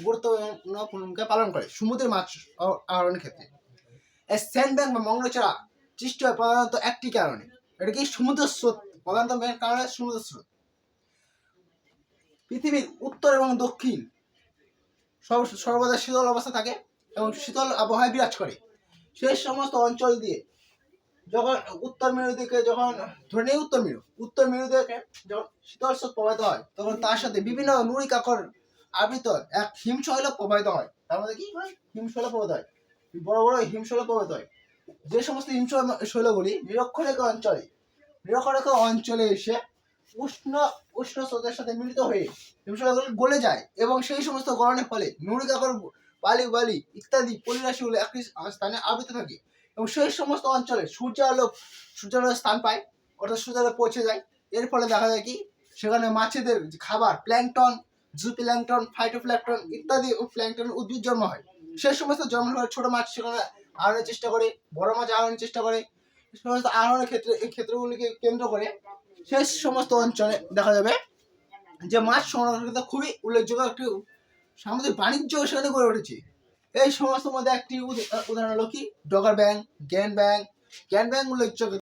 গুরুত্বপূর্ণ ভূমিকা পালন করে সমুদ্রের মাছ আহরণের ক্ষেত্রে। এই স্যান্ডব্যাগ বা মংড়াছড়া সৃষ্টি হয় প্রধানত একটি কারণে, এটা কি সমুদ্র স্রোত, প্রধানত মেন কারণ সমুদ্র স্রোত। পৃথিবীর উত্তর এবং দক্ষিণ সর্বদা শীতল অবস্থা থাকে এবং শীতল আবহাওয়া বিরাজ করে। সেই সমস্ত অঞ্চল দিয়ে যখন উত্তর মেরু দিকে যখন ধরে নিই উত্তর মেরু দিকে যখন শীতল স্রোত প্রবাহিত হয়, তখন তার সাথে বিভিন্ন নুড়ি কাকর আবৃত এক হিমশৈল প্রবাহিত হয়। তার মধ্যে কি হয়? হিমশৈল প্রবাহিত হয়, বড় বড় হিমশৈল প্রবাহিত হয়। যে সমস্ত হিমশৈলগুলি নিরক্ষরেখা অঞ্চলে এসে উষ্ণ স্রোতের সাথে মিলিত হয়ে হিমশৈলগুলি গলে যায় এবং সেই সমস্ত গলনের ফলে নুড়ি কাকর বালি ইত্যাদি পলিরাশিগুলো একটি স্থানে আবৃত থাকে এবং সেই সমস্ত অঞ্চলে সূর্যালোক স্থান পায়, অর্থাৎ সূর্যালোক পৌঁছে যায়। এর ফলে দেখা যায় কি সেখানে মাছেদের খাবার প্ল্যাঙ্কটন, জুপ্ল্যাঙ্কটন, ফাইটোপ্ল্যাঙ্কটন ইত্যাদি প্ল্যাঙ্কটন উদ্ভিদ জন্ম হয়। সেই সমস্ত জন্ম হয়ে ছোট মাছ সেখানে আহরণের চেষ্টা করে, বড় মাছ আহরণের চেষ্টা করে। সমস্ত আহরণের ক্ষেত্রে এই ক্ষেত্রগুলিকে কেন্দ্র করে সেই সমস্ত অঞ্চলে দেখা যাবে যে মাছ সংরক্ষণ খুবই উল্লেখযোগ্য একটি সামুদ্রিক বাণিজ্য সেখানে গড়ে উঠেছে। এই সমস্ত মধ্যে একটি উদাহরণ হলো কি ডগার ব্যাং, জ্ঞান ব্যাং উল্লেখযোগ্য।